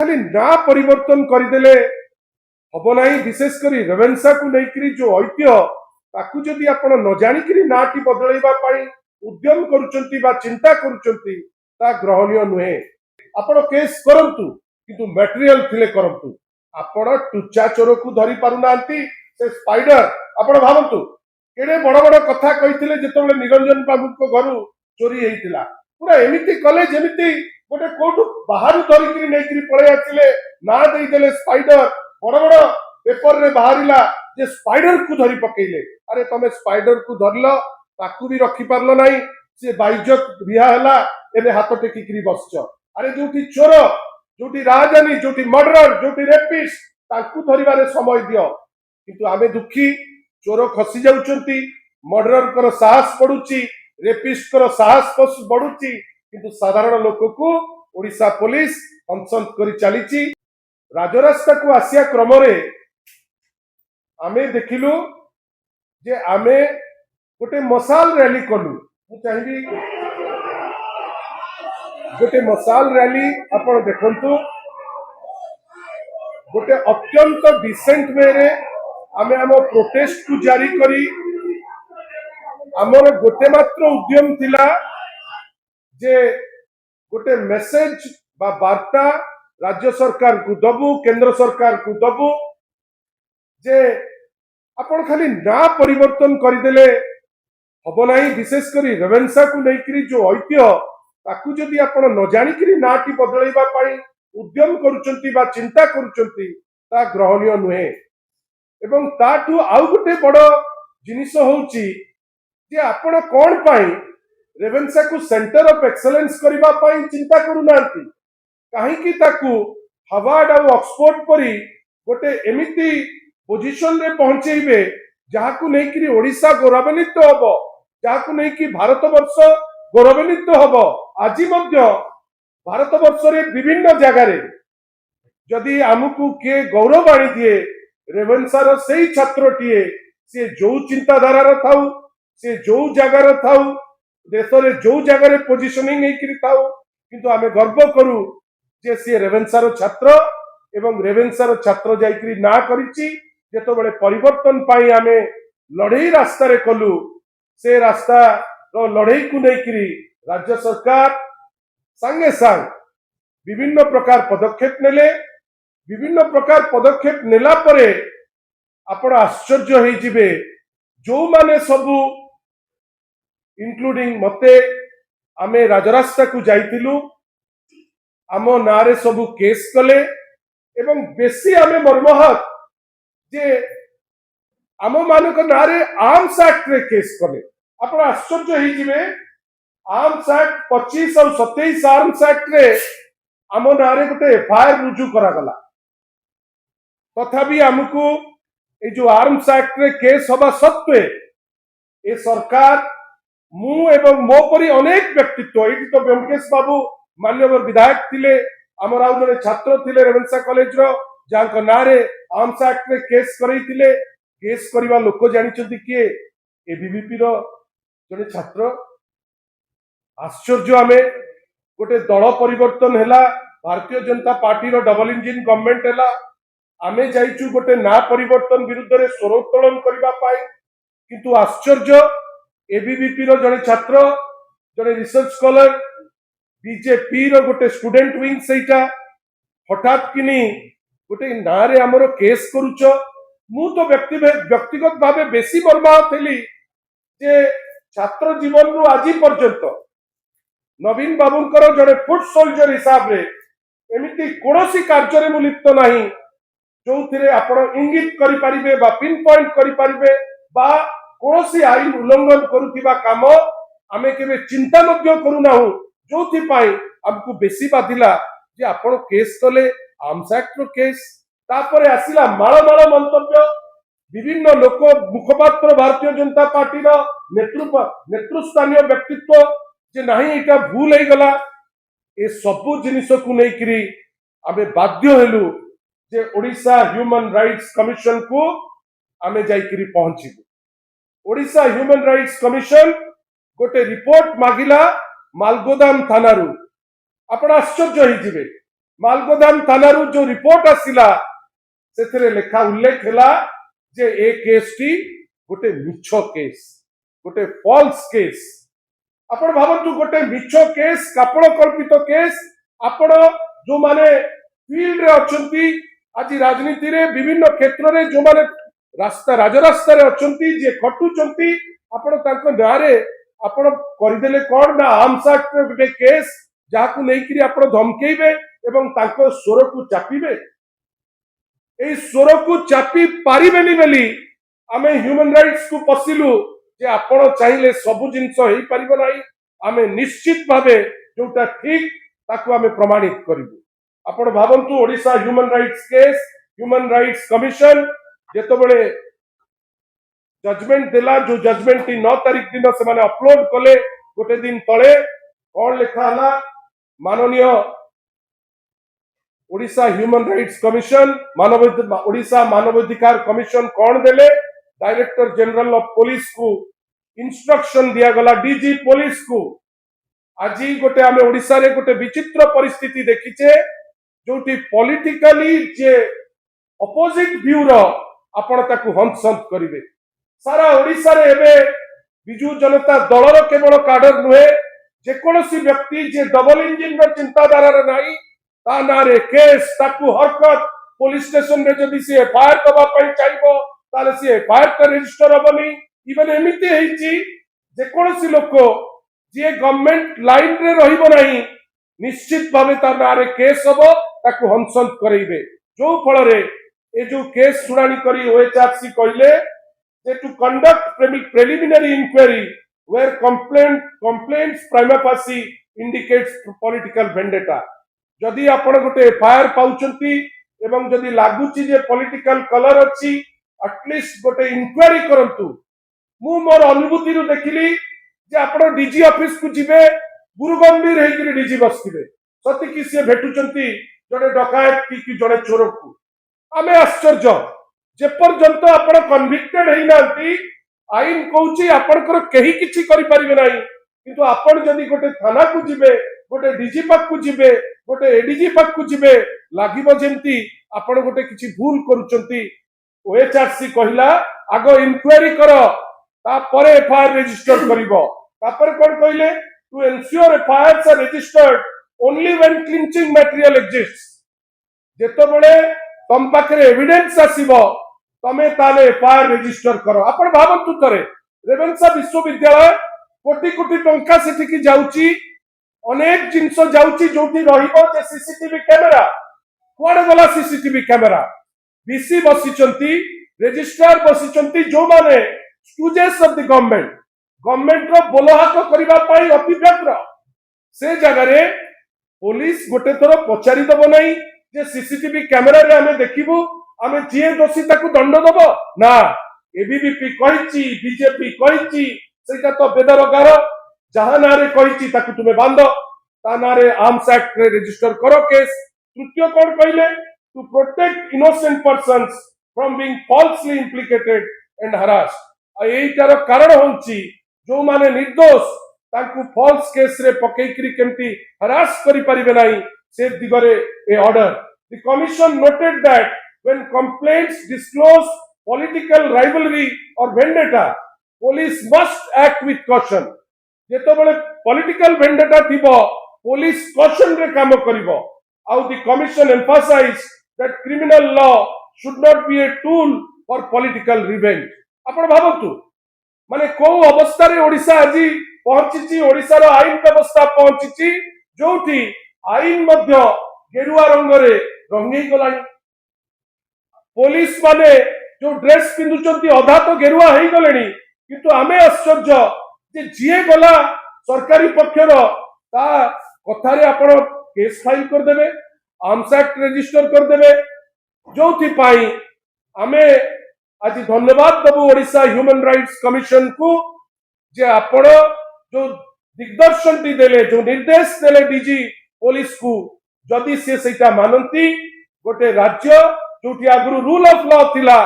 खाली ना परिवर्तन करदेले हम ना। विशेषकर रेवेन्सा को लेकर जो ऐतिह्य ताकू जदि आपण न जानिक नाटी बदलैवा उद्यम करुँच चिंता करुँच ग्रहणीय नुहे। आपण केस करंतु किंतु मटेरियल थिले करंतु। आपण टुचा चोर को धरी पारुना से स्पाइडर आपण भावंतु केड़े बड़ बड़ कथा कही जिते निरंजन बाबू घर चोरी होता पूरा एमती कले जमी गोटे कोटू बाहर धरिकी नहीं पलि आसिले ना देदेले स्पाइडर बड़ बड़ पेपर रे बाहरिला जे स्पाइडर को धरी पकेले। अरे तमे स्पाइडर को धरल ताकू भी रखी पारल नहीं सी बाइज्जत रिहा है एवं हाथ टेकिकी बसच। अरे जो चोर जो राजधानी जो मर्डर जो रेपिस्ट ताकू धरबार समय दियो किंतु आमे दुखी चोर खसी जाउचंती मर्डर कर साहस पड़ुची रेपिस्ट कर साहस बढ़ुची किंतु साधारण लोक को ओडिशा पुलिस हंसंत करी चली। राजरास्ता को आसिया क्रम आमे देखिलु जे आमे गोटे मसाल रैली कलु। चाहिए गोटे मसाल रैली आपण देखंतु गोटे अत्यंत डिसेंट वे रे आमे आम प्रोटेस्ट को जारी करी आमर गोटे मात्र उद्यम थिला जे गोटे मेसेज बा वार्ता राज्य सरकार को दबु केंद्र सरकार को दबु जे आपण खाली ना परिवर्तन करदेले हम ना। विशेषकर रेवेन्सा को लेकर जो ऐतिह्य ताकू जदि आपण न जानिक नाटी बदलैवा उद्यम करुँच चिंता करुँच ग्रहणीय नुहे। एवं ताठू आउ गोटे बड़ जिनिस होउची जे आपण कौन पाई रेवेन्सा को सेंटर ऑफ एक्सेलेंस करबा पाई चिंता करूना कहीं ताकू हार्वर्ड और ऑक्सफोर्ड परी गोटे एमिति पोजिशन रे पहुंचेबे जहाकू नेकरी ओडिशा गौरवान्वित हब जहाकू नेकी भारत वर्ष गौरवान्वित हब। आज मध्य भारत वर्ष रे विभिन्न जगार जदि आमको किए गौरव आनी दिए रेवेन्सार से छात्रटीए सी जो चिंताधारा थाउ सी जो जगार थाउ देश रे जो जगार पोजिशनिंग थाउ किंतु आमे गर्व करू जे सी रेवेन्सार छात्र एवं रेवेन्सार छात्र जाइकरी ना करिछि जेतो बळे परिवर्तन पाई आमे लड़ई रास्ता रे कलु से रास्ता रो लड़ई को लेकरी राज्य सरकार संगे संग विभिन्न प्रकार पदक्षेप नेले। विभिन्न प्रकार पदक्षेप नेला परे आपण आश्चर्य होई जिवे जो माने सबु इंक्लूडिंग मते आमे राजरास्ता को जाइतिलु आम नारे सबु केस कले एवं बेसी आमे मर्महत जे आम मानक नारे आर्म्स एक्ट रे केस कले। आपण आश्चर्य होई जिवे आर्म्स एक्ट 25 और 27 आर्म्स एक्ट रे आम नारे गोटे एफआईआर रुजु करा गला तथापि आमको ये जो आर्म्स एक्ट रे केस हवा सत्वे ए सरकार मु एवं मो परी अनेक व्यक्तित्व ये तो ब्योमकेश बाबू मान्यवर विधायक थिले आमर आउ जने छात्र थिले रेवेन्सा कॉलेज रो जांक नारे आर्म्स एक्ट रे केस करैथिले केस करबा लोक जानिचंती किए एबीवीपी रो जने छात्र। आश्चर्य आमे गोटे दल परिवर्तन हैला भारतीय जनता पार्टी रो डबल इंजिन गवर्नमेंट हैला आमे जाइचु गोटे ना परिवर्तन विरुद्ध रे स्वर उत्तोलन करबा पाई किंतु आश्चर्य एबीवीपी रो जने छात्र जने रिसर्च स्कॉलर बीजेपी रो गोटे स्टूडेंट विंग सेटा हठात किनी गोटे नारे हमरो केस करूच। मु तो व्यक्तिगत भावे बेसी बर्बाद थेली जे छात्र जीवन रु आज पर्यंत नवीन बाबूंकर जड़े फुट सोल्जर हिसाब रे एमिति कोनोसी कार्य रे लिप्त नाही जो थिरे आपण इंगित करि परिबे बा पिन पॉइंट करि परिबे बा कोनोसी आईन उल्लंघन करुथिबा काम आमे केबे चिंता मध्य करू नाहु जो थी पाई हमको बेसी बाधिला जे आपण केस कले आर्म्स एक्ट रो केस तापरे आसिला माळ माळ मंतव्य विभिन्न लोक मुखपात्र भारतीय जनता पार्टी रो नेतृस्थानीय व्यक्तित्व जे नहीं इटा भूल हो गला ए सबु जिनिस को लेकरी आमे बाध्य हेलु जे ओडिशा ह्यूमन राइट्स कमिशन को आमे जाइकरी पहुंचीबु। ओडिशा ह्यूमन राइट्स कमिशन गोटे रिपोर्ट मागिला मालगोदाम थाना रु आपण आश्चर्य होई जिवे मालगोदाम थाना जो रिपोर्ट आसिला से लेखा उल्लेख है जे ए केस टी गोटे मिछ केस गोटे फॉल्स केस आपण भावतु गोटे मिछ केस कापड़ कल्पित केस आपण जो माने फील्ड रे अछंती आज राजनीति रे विभिन्न क्षेत्र रे जो माने रास्ता राजरास्ता रे अछंती जे खटुचंती आपण तांको नारे आपण करदेले कोन ना आर्म्स एक्ट रे गोटे केस जाहाकू नेकिरी आपण धमकेइबे एवं तांको स्वर को चापिबे ए स्वर को चापी पारिबेनी बेली आमे ह्यूमन राइट्स को पसिलु जे आपण चाहिले सब जिंस हेई परिबो नाही आमे निश्चित भावे जोटा ठीक ताकू आमे प्रमाणित करिबु आपण भावंतु Odisha human rights case human rights commission जेतबेले जजमेंट देला जो जजमेंट 9 तारीख दिन से माने अपलोड कले गोटे दिन तळे कोन लिखा हला माननीय Odisha human rights commission Odisha मानवाधिकार कमिशन कौन देले डायरेक्टर जनरल ऑफ पुलिस को इंस्ट्रक्शन दिया गला डीजी पुलिस को आज गोटे आमे ओडिशा रे गोटे विचित्र परिस्थिति देखिचे जोटी पॉलिटिकली जे अपोजिट व्यू रो आपण ताकू हंसंत करिवे सारा ओडिशा रे एबे बिजू जनता दल रो केवल काडर नुहे जे कोनोसी व्यक्ति जे डबल इंजिन रो चिंताधारा रे नाही ता नारे केस ताकू हरकत पुलिस स्टेशन रे जदी से एफआईआर दबा पई चाइबो ताले से एफआईआर का रजिस्टर हबनी इवन एमिति हेची जे कोनोसी लोक जे गवर्नमेंट लाइन रे रहिबो नाही निश्चित भावे ता नारे केस हबो ताकू हंसंत करैबे जो फल रे ए जो केस सुनानी करी ओएचआरसी कहले जे to conduct preliminary inquiry where complaints prima facie indicates political vendetta जदि आपण गोटे एफआईआर पाउचंती एवं जदि लागुची जे पॉलिटिकल कलर अछि एटलिस्ट गोटे इंक्वायरी करंतु मु मोर अनुभूति रु देखिली जे आपण डीजी ऑफिस को जिबे गुरु गंभीर हेकि डीजी बसथिबे सती कि से भेटुचंती जने डकायत कि जने चोर को आमे आश्चर्य जे पर्यंत आपण कन्विक्टेड हेई नांती आईन कहूची आपणकर केही किछि करि परिबे नाही किंतु आपण जदि गोटे थाना को जिबे गोटे डीजी पाक को जिबे गोटे एडीजी पाक को जिबे लागिबो जेंती आपण गोटे किछि भूल करूचंती ओएचआरसी कहिला आगो इंक्वायरी करो ता परे एफआईआर रजिस्टर करिवो तापर कोन कहिले to ensure FIRs are registered only when clinching material exists जेतबेले तम पाखरे एविडेंस आसीबो तमे ताले एफआईआर रजिस्टर करो आपण भाबंतु तरे रेवेन्सा विश्वविद्यालय कोटी कोटी टंका सेठी की जाउची अनेक जिनस जाउची जोटी रहिबो जे सीसीटीवी कैमरा कोड गला सीसीटीवी कैमरा बीसी बसिचंती रजिस्ट्रार बसिचंती जो माने स्टूडेंट्स ऑफ द गवर्नमेंट रो बोलहाक करिबा पई अति व्यग्र से जगह रे पुलिस गोटे थोर पचारि दबो नाही जे सीसीटीवी कैमरा रे हमें देखिबु हमें जे दोषी ताकू दंड दबो ना एबीवीपी कहिची बीजेपी कहिची सेटा तो बेदरगार जहां नारे कहिची ताकू तुमे बांध ता नारे आर्म्स एक्ट रे रजिस्टर करो केस तृतीय कोन कहले to protect innocent persons from being falsely implicated and harassed एटार कारण होची जो माने निर्दोष ताकू फॉल्स केस रे पकेइकरी केमती हरास करि परिबे नाही से दिगरे ए order the commission noted that when complaints disclose political rivalry or vendetta police must act with caution जेतबेले political vendetta थिबो police caution रे काम करिवो आउ the commission emphasized that criminal law should not be a tool for political revenge आपण भाबंतु माने को अवस्था रे ओडिसा आजी पहुंचीची ओडिसा रो आईन व्यवस्था पहुंचीची जोठी आईन मध्य गेरुआ रंग रे रंगई गलानी पुलिस माने जो ड्रेस पिंधुचंती अधा तो गेरुआ हेई गलेनी किंतु आमे आश्चर्य जे जिए गला सरकारी पक्षर ता कथारे आपण केस फाइल कर देबे आर्म्स एक्ट रजिस्टर कर देबे जोथि पाई आमे आज धन्यवाद दबु ओडिशा ह्यूमन राइट्स कमिशन को जे आपण जो दिग्दर्शन टी देले जो निर्देश देले डीजी पुलिस को जदि से सेटा मानंती गोटे राज्य जोटी आगु रूल ऑफ लॉ थिला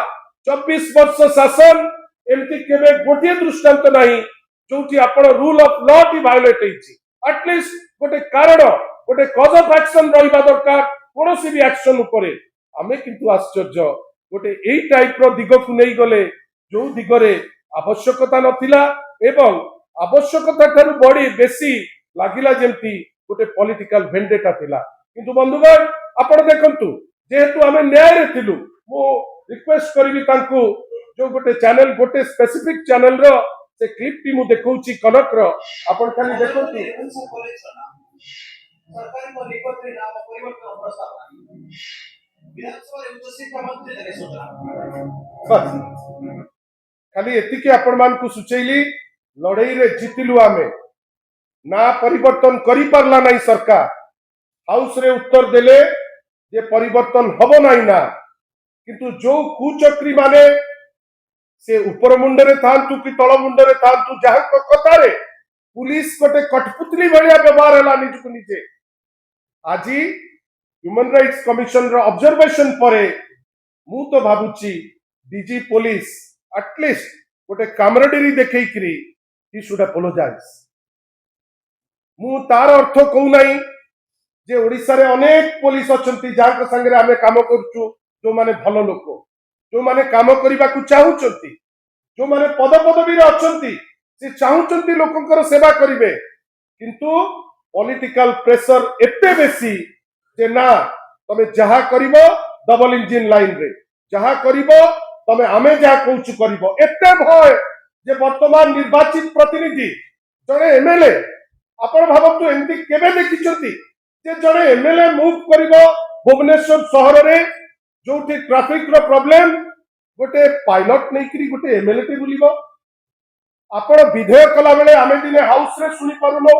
24 वर्ष शासन एमती केबे गोटे दृष्टांत नाही जोटी आपण rule of law T violet हेची एटलिस्ट गोटे कारण गोटे कॉज ऑफ एक्शन रहिबा दरकार कौन भी एक्शन उपरे आमे किंतु आश्चर्य गोटे एई टाइप रो दिग को नहीं गले जो दिगरे आवश्यकता नथिला एवं आवश्यकता ठारू बड़ी बेसी लागिला जेमती गोटे पॉलिटिकल वेंडेटा थिला किंतु बंधुगण आपण देखंतु जेहेतु आमे न्याय रे थिलु मो रिक्वेस्ट करबी तांकू जो गोटे चैनल गोटे स्पेसिफिक चैनल रो से क्लिप टी मु देखौची कनक रो आपण खाली देखंतु सरकारी को निकट रे नाम परिवर्तन प्रस्ताव विधानसभा रे उच्च शिक्षा मंत्री ने सूचना बस खाली एतिके आपण मान को सुचैली लड़ाई रे जितिलु आमे ना परिवर्तन करी पारला नहीं सरकार हाउस रे उत्तर देले जे परिवर्तन हबो नहीं ना किंतु जो कुचक्री माने से ऊपर मुंडरे थांतु कि तळ मुंडरे थांतु जहाँ कथारे पुलिस गोटे कठपुतली भलिया व्यवहार है निजको निजे आज ह्यूमन राइट्स कमिशन रो ऑब्जर्वेशन परे मु तो भाबुची डीजी पुलिस एटलिस्ट गोटे कामरेडरी देखैकरी ही शुड अपोलोजाइज मु तार अर्थ कहू नहीं जे ओडिसा रे अनेक पुलिस अछंती जाक संगे आमे काम करछु जो माने भलो लोक जो माने काम करबा को चाहउचंती जो माने पद पदवी रे अछंती से चाहउचंती लोकंकर सेवा करिवे किंतु पॉलिटिकल प्रेशर एते बेसी जे ना तमे जहा करिवो डबल इंजिन लाइन रे जहा करिवो तमे आमे जहा कहउछु करिवो एते भय जे वर्तमान निर्वाचित प्रतिनिधि जणे एमएलए आपण भाबतु एंती केबे देखिचंती जे जणे एमएलए मूव करिवो भुवनेश्वर शहर रे जोठी ट्रैफिक रो प्रॉब्लम गोटे पायलट नहीं करी गोटे एमएलए टे बुलिबो आपण विधेयक कला बेले आमे दिने हाउस रे सुनी पारुनो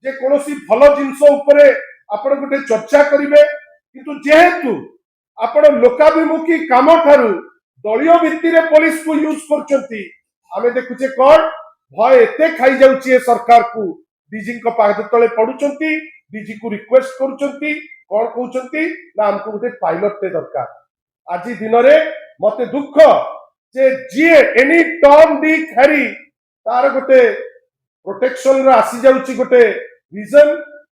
जे कोनोसी भलो जिंस ऊपरे आपण गोटे चर्चा करिवे किंतु जेहेतु आपण लोकाभिमुखी काम ठारू दलियों भित्ति रे पुलिस को यूज करचंती आमे देखुचे कोन भय एते खाई जाउची सरकार को डीजी को पाद तले पडुचंती डीजी को रिक्वेस्ट करूचंती कोन कहउचंती ना हमको गोटे पायलट टे दरकार आज दिन रे मते दुख जे जीए एनी टर्न डी खरी तार गोटे प्रोटेक्शन रे आसी जाउची गोटे रीजन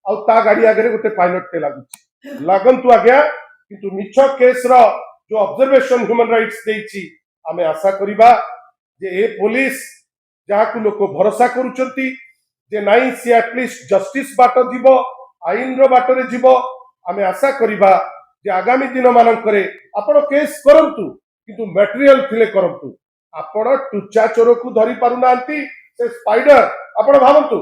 आ ता गाड़ी आगे गोटे पायलट टे लागुची लागंतु आज्ञा किंतु मिछ केस रो जो ऑब्जर्वेशन ह्यूमन राइट्स देइची आमे आशा करिबा जे ए पुलिस जाहाकू लोक भरोसा करूचंती जे नाइ सी एटलिस्ट जस्टिस बाट जीवो आईन रो बाट रे जीवो आमे आशा करिबा जे आगामी दिन मानकरे आपण केस करंतु किंतु मटेरियल थिले करंतु आपण टुचा चोर को धरि पारु नांती से स्पाइडर आपण भाबंतु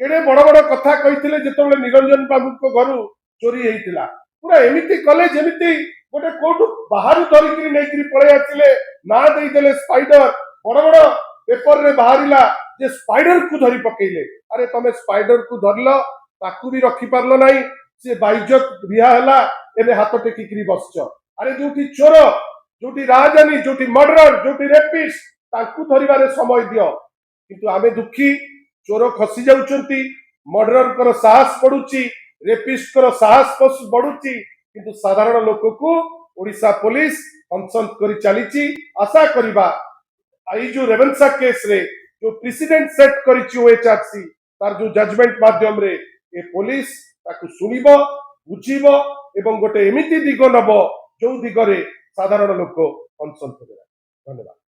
केडे बड़ बड़ कथा कहिथिले जेतबेले निरंजन बाबू को घरु चोरी हेइतिला पूरा एमिति कले जेमिति गोटे कोठु बाहरु धरिकरी नेकरी पळे आथिले ना देई देले स्पाइडर बड़ बड़ पेपर रे बाहरिला जे स्पाइडर को धरि पकेइले अरे तमे स्पाइडर को धरलो ताकू भी रखी पारलो नाही से बाइज्जत रिहा हला एने हाथ टेकिकरी बसछ अरे जोटी चोर जोटी राजधानी जोटी मर्डर जोटी रेपिस्ट ताकू धरिबारे समय दियो किंतु आमे दुखी चोर खसी जाउचंती मर्डरर कर साहस पडुची रेपिस्ट कर साहस बढ़ुची किंतु साधारण लोक को ओडिशा पुलिस अनसंत करी चलीची आशा करिबा आई जो रेवेन्सा केस रे जो प्रेसिडेंट सेट करिची ओएचआरसी तार जो जजमेंट माध्यम रे ए पुलिस ताकू सुनिबो बुझिबो एवं गोटे एमिति दिग नबो जो दिगरे साधारण लोक अनसंत करिबा धन्यवाद।